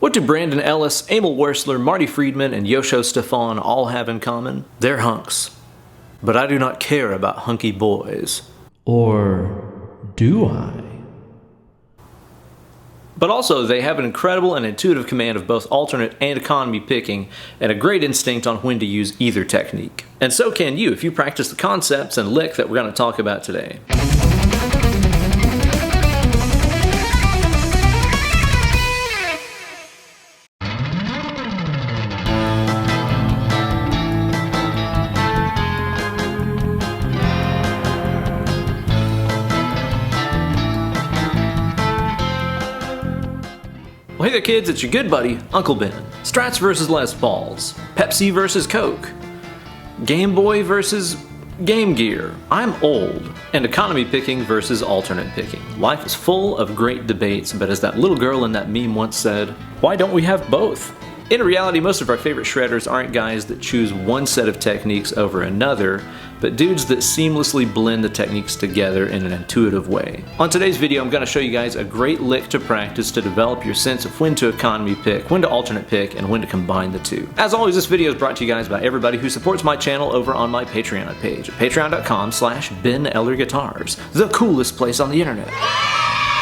What do Brandon Ellis, Emil Werstler, Marty Friedman, and Josh Stephan all have in common? They're hunks. But I do not care about hunky boys. Or do I? But also, they have an incredible and intuitive command of both alternate and economy picking, and a great instinct on when to use either technique. And so can you if you practice the concepts and lick that we're going to talk about today. Well, hey there kids, it's your good buddy, Uncle Ben. Strats versus Les Pauls. Pepsi versus Coke. Game Boy versus Game Gear. I'm old. And economy picking versus alternate picking. Life is full of great debates, but as that little girl in that meme once said, why don't we have both? In reality, most of our favorite shredders aren't guys that choose one set of techniques over another, but dudes that seamlessly blend the techniques together in an intuitive way. On today's video, I'm going to show you guys a great lick to practice to develop your sense of when to economy pick, when to alternate pick, and when to combine the two. As always, this video is brought to you guys by everybody who supports my channel over on my Patreon page at patreon.com/BenEllerGuitars, the coolest place on the internet.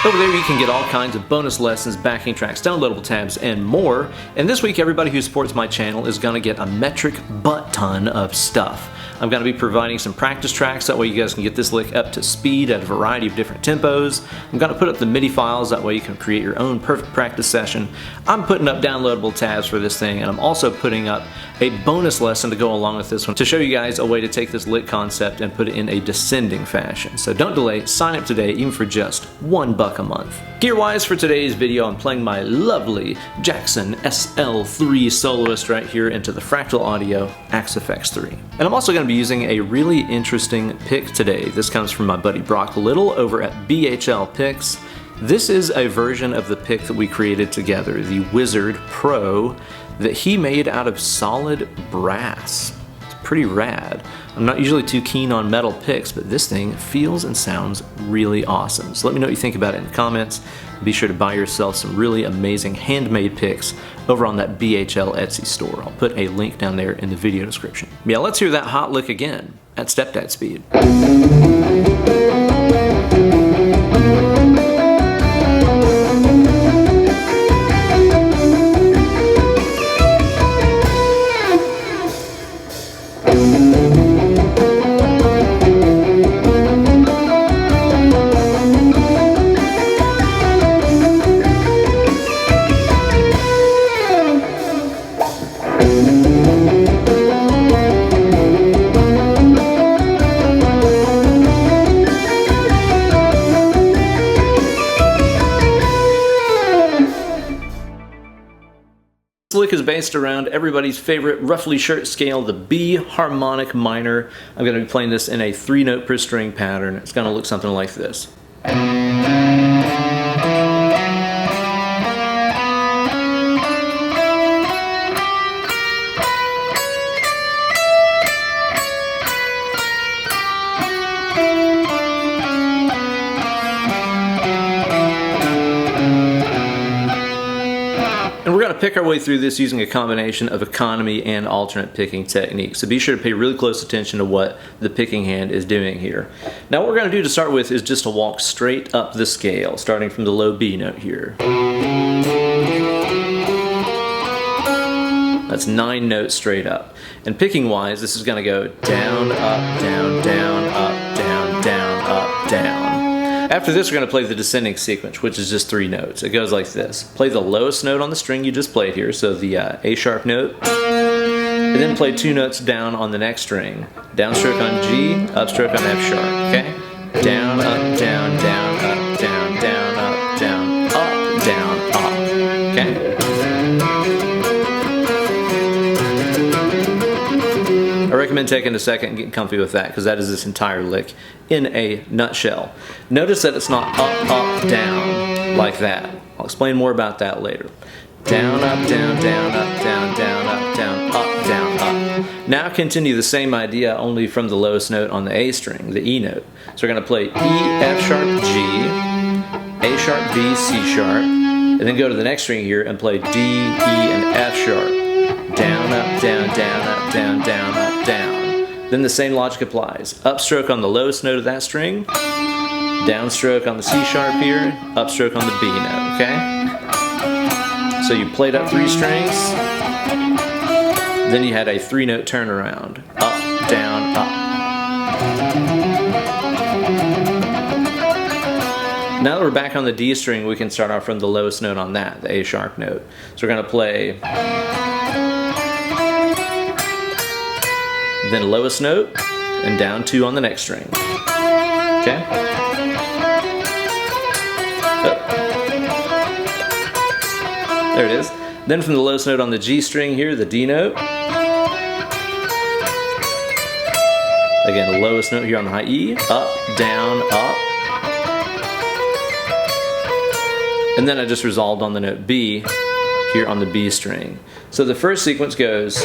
Over there you can get all kinds of bonus lessons, backing tracks, downloadable tabs, and more. And this week everybody who supports my channel is going to get a metric butt ton of stuff. I'm going to be providing some practice tracks, that way you guys can get this lick up to speed at a variety of different tempos. I'm going to put up the MIDI files, that way you can create your own perfect practice session. I'm putting up downloadable tabs for this thing, and I'm also putting up a bonus lesson to go along with this one to show you guys a way to take this lick concept and put it in a descending fashion. So don't delay, sign up today even for just $1 a month. Gear-wise for today's video, I'm playing my lovely Jackson SL3 Soloist right here into the Fractal Audio Axe FX 3. And I'm also going to be using a really interesting pick today. This comes from my buddy Brock Little over at BHL Picks. This is a version of the pick that we created together, the Wizard Pro, that he made out of solid brass. It's pretty rad. I'm not usually too keen on metal picks, but this thing feels and sounds really awesome. So let me know what you think about it in the comments. Be sure to buy yourself some really amazing handmade picks over on that BHL Etsy store. I'll put a link down there in the video description. Yeah, let's hear that hot lick again at stepdad speed. This lick is based around everybody's favorite roughly shirt scale, the B harmonic minor. I'm going to be playing this in a 3-note per string pattern. It's going to look something like this. And we're going to pick our way through this using a combination of economy and alternate picking techniques. So be sure to pay really close attention to what the picking hand is doing here. Now what we're going to do to start with is just to walk straight up the scale, starting from the low B note here. That's 9 notes straight up. And picking wise, this is going to go down, up, down, down, up, down, down, up, down. After this, we're going to play the descending sequence, which is just 3 notes. It goes like this. Play the lowest note on the string you just played here, so the A sharp note, and then play 2 notes down on the next string. Downstroke on G, upstroke on F sharp, okay? Down, up, down, down, up, down, down, up, down, up, down, up, okay? I recommend taking a second and getting comfy with that, because that is this entire lick in a nutshell. Notice that it's not up, up, down like that. I'll explain more about that later. Down, up, down, down, up, down, down, up, down, up, down, up. Now continue the same idea, only from the lowest note on the A string, the E note. So we're going to play E, F sharp, G, A sharp, B, C sharp, and then go to the next string here and play D, E, and F sharp. Down, up, down, down, up, down, down, up, down. Then the same logic applies. Upstroke on the lowest note of that string, downstroke on the C sharp here, upstroke on the B note, okay? So you played up 3 strings, then you had a 3-note turnaround. Up, down, up. Now that we're back on the D string, we can start off from the lowest note on that, the A sharp note. So we're going to play, then lowest note, and down 2 on the next string. Okay? There it is. Then from the lowest note on the G string here, the D note. Again, the lowest note here on the high E. Up, down, up. And then I just resolved on the note B here on the B string. So the first sequence goes.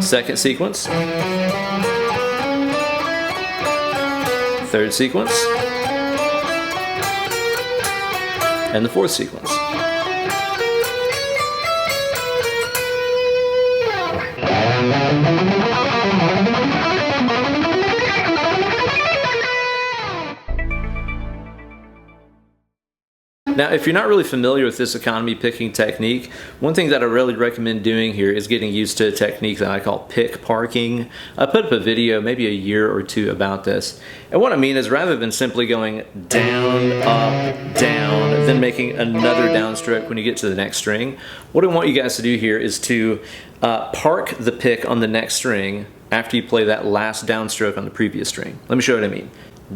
Second sequence. Third sequence. And the fourth sequence. Now, if you're not really familiar with this economy picking technique, one thing that I really recommend doing here is getting used to a technique that I call pick parking. I put up a video maybe a year or 2 about this. And what I mean is, rather than simply going down, up, down, then making another downstroke when you get to the next string, what I want you guys to do here is to park the pick on the next string after you play that last downstroke on the previous string. Let me show you what I mean.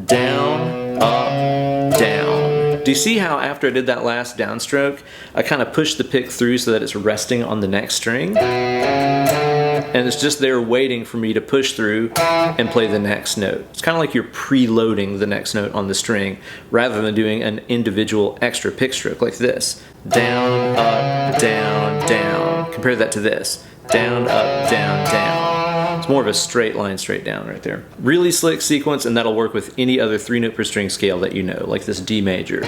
Down, up, down. Do you see how after I did that last downstroke, I kind of pushed the pick through so that it's resting on the next string? And it's just there waiting for me to push through and play the next note. It's kind of like you're preloading the next note on the string rather than doing an individual extra pick stroke like this. Down, up, down, down. Compare that to this. Down, up, down, down. It's more of a straight line, straight down right there. Really slick sequence, and that'll work with any other 3-note per string scale that you know, like this D major.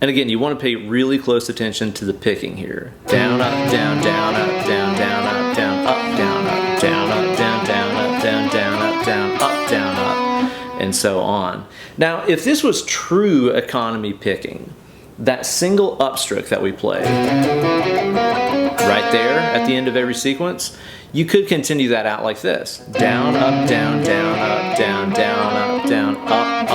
And again, you want to pay really close attention to the picking here. Down, up, down, down, up, down, down, up, down, up, down, up, down, up, down, down, up, down, down, up, down, up, down, up, and so on. Now, if this was true economy picking, that single upstroke that we play right there at the end of every sequence, you could continue that out like this. Down, up, down, down, up, down, down, up, down, up,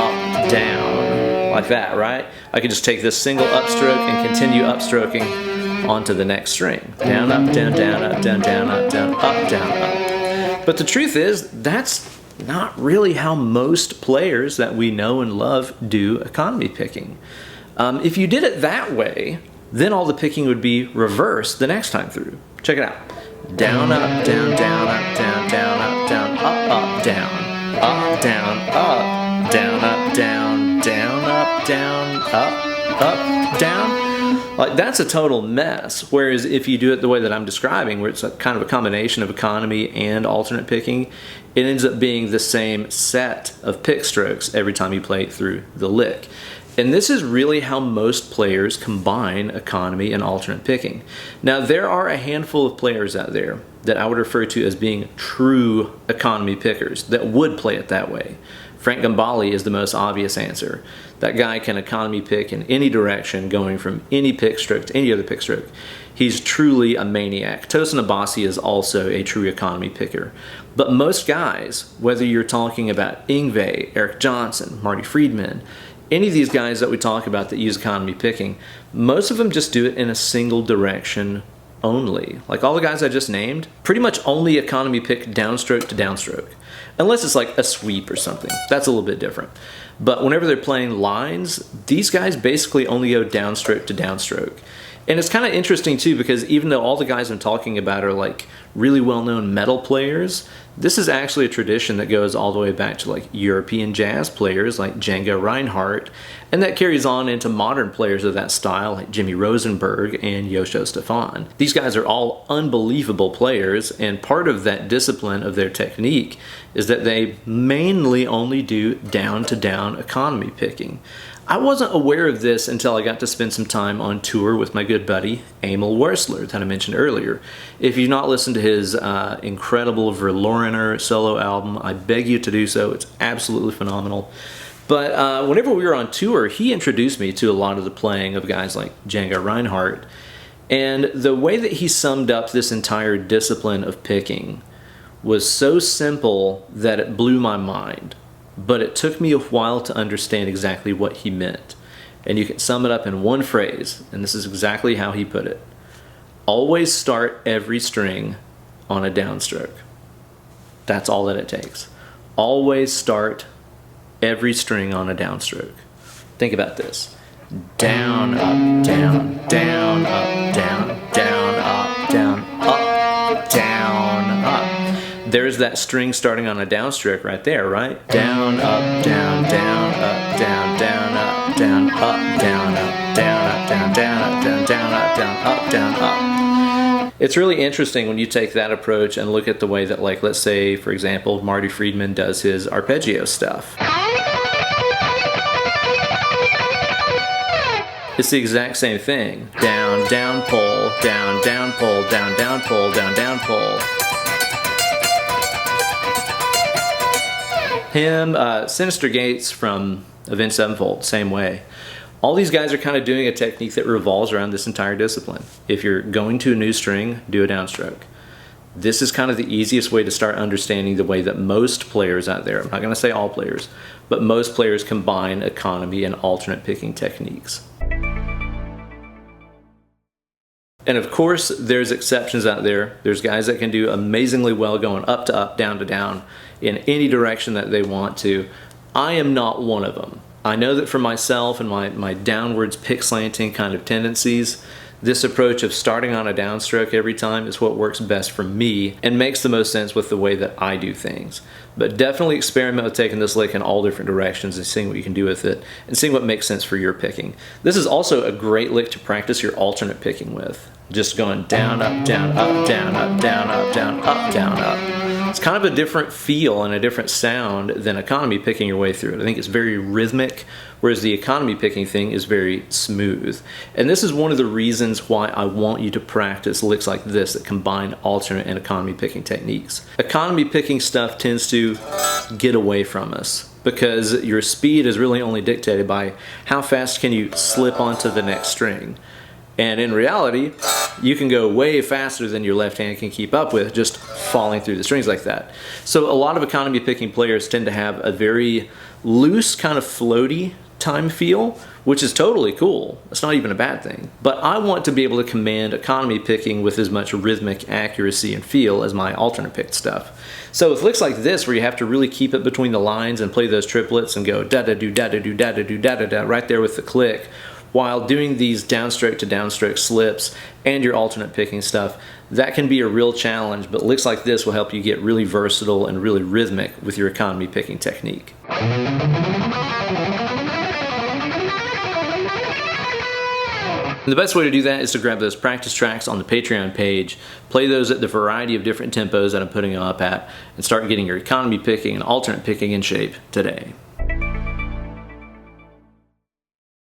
down. Like that, right? I could just take this single upstroke and continue upstroking onto the next string. Down, up, down, down, up, down, down, up, down, up, down, up. But the truth is, that's not really how most players that we know and love do economy picking. If you did it that way, then all the picking would be reversed the next time through. Check it out. Down, up, down, down, up, down, down, up, down, up, down, up, down, up, down, up, down, down, up, down, up, down. Like, that's a total mess. Whereas if you do it the way that I'm describing, where it's a kind of a combination of economy and alternate picking, it ends up being the same set of pick strokes every time you play it through the lick. And this is really how most players combine economy and alternate picking. Now, there are a handful of players out there that I would refer to as being true economy pickers that would play it that way. Frank Gambale is the most obvious answer. That guy can economy pick in any direction, going from any pick stroke to any other pick stroke. He's truly a maniac. Tosin Abasi is also a true economy picker. But most guys, whether you're talking about Yngwie, Eric Johnson, Marty Friedman, any of these guys that we talk about that use economy picking, most of them just do it in a single direction only. Like all the guys I just named, pretty much only economy pick downstroke to downstroke. Unless it's like a sweep or something. That's a little bit different. But whenever they're playing lines, these guys basically only go downstroke to downstroke. And it's kind of interesting too, because even though all the guys I'm talking about are like really well-known metal players, this is actually a tradition that goes all the way back to like European jazz players like Django Reinhardt, and that carries on into modern players of that style like Jimmy Rosenberg and Josh Stephan. These guys are all unbelievable players, and part of that discipline of their technique is that they mainly only do down-to-down economy picking. I wasn't aware of this until I got to spend some time on tour with my good buddy Emil Werstler that I mentioned earlier. If you've not listened to his incredible Verlorener solo album, I beg you to do so. It's absolutely phenomenal. But whenever we were on tour, he introduced me to a lot of the playing of guys like Django Reinhardt. And the way that he summed up this entire discipline of picking was so simple that it blew my mind. But it took me a while to understand exactly what he meant. And you can sum it up in one phrase, and this is exactly how he put it. Always start every string on a downstroke. That's all that it takes. Always start every string on a downstroke. Think about this. Down, up, down, down, up, down, down, up, down, up, down, up. There's that string starting on a downstroke right there, right? Down, up, down, down, up, down, down, up, down, up, down, up, down, up, down, down, up, down, down, up, down, up, down, up. It's really interesting when you take that approach and look at the way that, like, let's say, for example, Marty Friedman does his arpeggio stuff. It's the exact same thing. Down, down, pull, down, down, pull, down, down, pull, down, down, pull. Him, Sinister Gates from Avenged Sevenfold, same way. All these guys are kind of doing a technique that revolves around this entire discipline. If you're going to a new string, do a downstroke. This is kind of the easiest way to start understanding the way that most players out there, I'm not going to say all players, but most players combine economy and alternate picking techniques. And of course, there's exceptions out there. There's guys that can do amazingly well going up to up, down to down, in any direction that they want to. I am not one of them. I know that for myself and my downwards pick slanting kind of tendencies, this approach of starting on a downstroke every time is what works best for me and makes the most sense with the way that I do things. But definitely experiment with taking this lick in all different directions and seeing what you can do with it and seeing what makes sense for your picking. This is also a great lick to practice your alternate picking with. Just going down, up, down, up, down, up, down, up, down, up, down, up. It's kind of a different feel and a different sound than economy picking your way through it. I think it's very rhythmic, whereas the economy picking thing is very smooth. And this is one of the reasons why I want you to practice licks like this that combine alternate and economy picking techniques. Economy picking stuff tends to get away from us because your speed is really only dictated by how fast can you slip onto the next string. And in reality, you can go way faster than your left hand can keep up with just falling through the strings like that. So a lot of economy picking players tend to have a very loose, kind of floaty time feel, which is totally cool. It's not even a bad thing. But I want to be able to command economy picking with as much rhythmic accuracy and feel as my alternate picked stuff. So with licks like this, where you have to really keep it between the lines and play those triplets and go da-da-do, da-da-do, da-da-do, da-da-da right there with the click, while doing these downstroke to downstroke slips and your alternate picking stuff, that can be a real challenge, but licks like this will help you get really versatile and really rhythmic with your economy picking technique. And the best way to do that is to grab those practice tracks on the Patreon page, play those at the variety of different tempos that I'm putting them up at, and start getting your economy picking and alternate picking in shape today.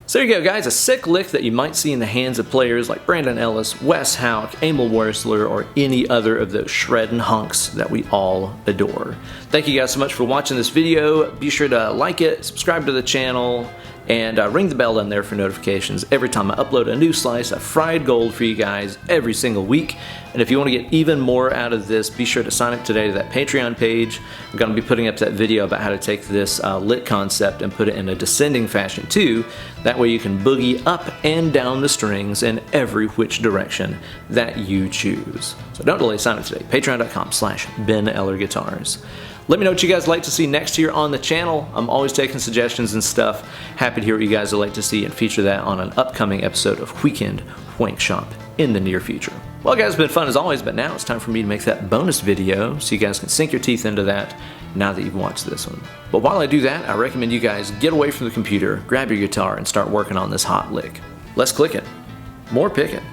So there you go, guys, a sick lick that you might see in the hands of players like Brandon Ellis, Wes Houck, Emil Werstler, or any other of those shredding hunks that we all adore. Thank you guys so much for watching this video. Be sure to like it, subscribe to the channel, and ring the bell down there for notifications every time I upload a new slice of fried gold for you guys every single week. And if you want to get even more out of this, be sure to sign up today to that Patreon page. I'm going to be putting up that video about how to take this lick concept and put it in a descending fashion too. That way you can boogie up and down the strings in every which direction that you choose. So don't delay, sign up today. Patreon.com/Ben Eller Guitars. Let me know what you guys like to see next year on the channel. I'm always taking suggestions and stuff. Happy to hear what you guys would like to see and feature that on an upcoming episode of Weekend Wankshop in the near future. Well guys, it's been fun as always, but now it's time for me to make that bonus video so you guys can sink your teeth into that now that you've watched this one. But while I do that, I recommend you guys get away from the computer, grab your guitar, and start working on this hot lick. Let's click it. More picking.